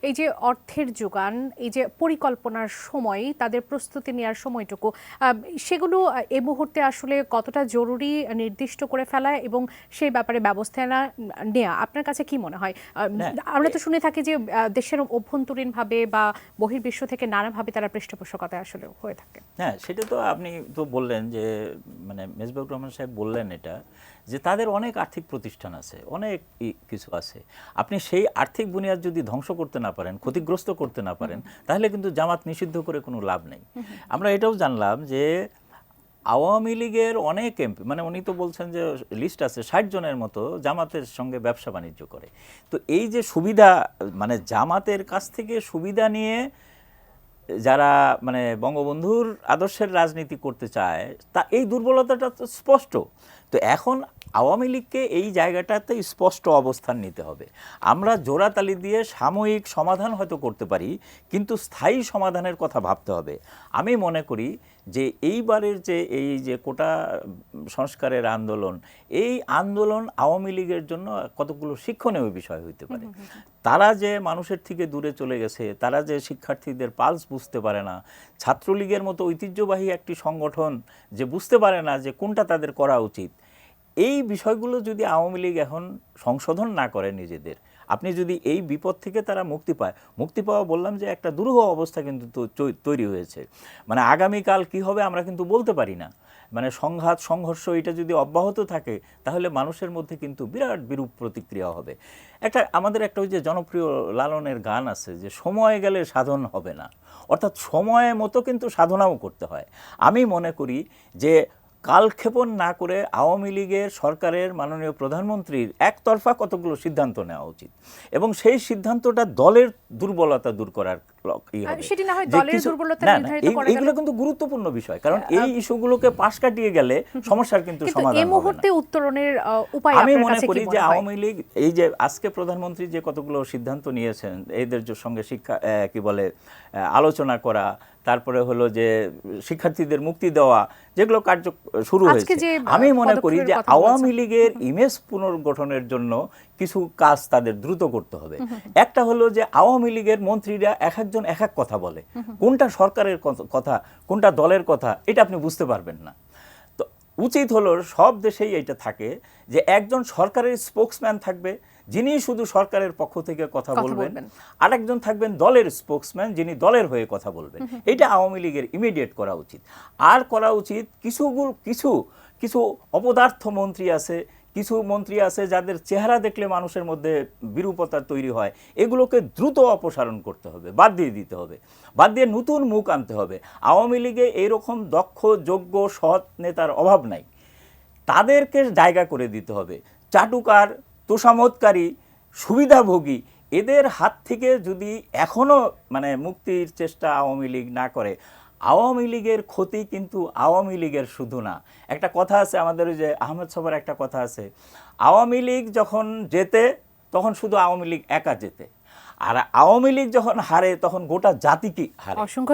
এই যে অর্থের যোগান, এই যে পরিকল্পনার সময়, তাদের প্রস্তুতি নেওয়ার সময়টুকু, সেগুলো এই মুহূর্তে আসলে কতটা জরুরি নির্দিষ্ট করে ফেলা এবং সেই ব্যাপারে ব্যবস্থা নেওয়া আপনার কাছে কি মনে হয়? না আমরা তো শুনে থাকি যে দেশের অভ্যন্তরীণভাবে বা বহির্বিশ্ব থেকে নানাভাবে তারা পৃষ্ঠপোষকতায় আসলে হয়ে থাকে। হ্যাঁ, সেটা তো আপনি তো বললেন যে মানে মেজবাহুর রহমান সাহেব বললেন এটা, যে তাদের অনেক আর্থিক প্রতিষ্ঠান আছে, অনেক কিছু আছে। আপনি সেই আর্থিক বুনিয়াদ যদি ধ্বংস করতে না পারেন, ক্ষতিগ্রস্ত করতে না পারেন, তাহলে কিন্তু জামাত নিষিদ্ধ করে কোনো লাভ নেই। আমরা এটাও জানলাম যে আওয়ামী লীগের অনেক এমপি, মানে উনি তো বলছেন যে লিস্ট আছে 60 জনের মতো জামাতের সঙ্গে ব্যবসা বাণিজ্য করে। তো এই যে সুবিধা, মানে জামাতের কাছ থেকে সুবিধা নিয়ে যারা মানে বঙ্গবন্ধুর আদর্শের রাজনীতি করতে চায়, তা এই দুর্বলতাটা তো স্পষ্ট। তো এখন আওয়ামী লীগকে এই জায়গাটাতে স্পষ্ট অবস্থান নিতে হবে। আমরা জোড়াতালি দিয়ে সাময়িক সমাধান হয়তো করতে পারি, কিন্তু স্থায়ী সমাধানের কথা ভাবতে হবে। আমি মনে করি যে এইবারের যে এই যে কোটা সংস্কারের আন্দোলন, এই আন্দোলন আওয়ামী লীগের জন্য কতগুলো শিক্ষণীয় বিষয় হইতে পারে। তারা যে মানুষের থেকে দূরে চলে গেছে, তারা যে শিক্ষার্থীদের পালস বুঝতে পারে না, ছাত্রলীগের মতো ঐতিহ্যবাহী একটি সংগঠন যে বুঝতে পারে না যে কোনটা তাদের করা উচিত, এই বিষয়গুলো যদি আওয়ামী লীগ এখন সংশোধন না করে নিজেদের, আপনি যদি এই বিপদ থেকে তারা মুক্তি পাওয়া বললাম যে একটা দুরূহ অবস্থা কিন্তু তৈরি হয়েছে। মানে আগামীকাল কি হবে আমরা কিন্তু বলতে পারি না। মানে সংঘাত সংঘর্ষ এটা যদি অব্যাহত থাকে, তাহলে মানুষের মধ্যে কিন্তু বিরাট বিরূপ প্রতিক্রিয়া হবে। আমাদের একটা ওই যে জনপ্রিয় লালনের গান আছে যে সময় গেলে সাধন হবে না, অর্থাৎ সময় মতো কিন্তু সাধনাও করতে হয়। আমি মনে করি যে কালক্ষেপণ না করে আওয়ামী লীগের সরকারের মাননীয় প্রধানমন্ত্রীর একতরফা কতগুলো সিদ্ধান্ত নেওয়া উচিত, এবং সেই সিদ্ধান্তটা দলের দুর্বলতা দূর করার এইগুলো কিন্তু গুরুত্বপূর্ণ বিষয়, কারণ এই ইস্যুগুলোকে পাশ কাটিয়ে গেলে সমস্যার কিন্তু সমাধান হবে না। উত্তরণের উপায় আমি মনে করি যে আওয়ামী লীগ এই যে আজকে প্রধানমন্ত্রী যে কতগুলো সিদ্ধান্ত নিয়েছেন, এদের সঙ্গে শিক্ষা কি বলে আলোচনা করা, তারপরে হলো যে শিক্ষার্থীদের মুক্তি দেওয়া, যেগুলো কার্য শুরু হয়েছে, আমি মনে করি যে আওয়ামী লীগের ইমেজ পুনর্গঠনের জন্য কিছু কাজ তাদের দ্রুত করতে হবে। একটা হলো যে আওয়ামী লীগের মন্ত্রীরা এক একজন এক এক কথা বলে, কোনটা সরকারের কথা কোনটা দলের কথা এটা আপনি বুঝতে পারবেন না। তো উচিত হলো সব দেশেই এটা থাকে যে একজন সরকারের স্পোকসম্যান থাকবে, যিনি শুধু সরকারের পক্ষ থেকে কথা বলবেন, আরেকজন থাকবেন দলের স্পোকসম্যান, যিনি দলের হয়ে কথা বলবেন। এটা আওয়ামী লীগের ইমিডিয়েট করা উচিত। আর করা উচিত কিছু অপদার্থ মন্ত্রী আছে, কিছু মন্ত্রী আছে যাদের চেহারা দেখলে মানুষের মধ্যে বিরূপতা তৈরি হয়, এগুলোকে দ্রুত অপসারণ করতে হবে, বাদ দিয়ে দিতে হবে, বাদ দিয়ে নতুন মুখ আনতে হবে। আওয়ামী লীগে এইরকম দক্ষ যোগ্য সৎ নেতার অভাব নাই, তাদেরকে জায়গা করে দিতে হবে। চাটুকার, তোষামতকারী, সুবিধাভোগী এদের হাত থেকে যদি এখনও মানে মুক্তির চেষ্টা আওয়ামী লীগ না করে, আওয়ামী লীগের ক্ষতি কিন্তু আওয়ামী লীগের শুধু না। একটা কথা আছে আমাদের, ওই যে আহমেদ সবার একটা কথা আছে, আওয়ামী লীগ যখন জেতে তখন শুধু আওয়ামী লীগ একা জেতে, আর আওয়ামী লীগ যখন হারে তখন গোটা জাতি কি হারে।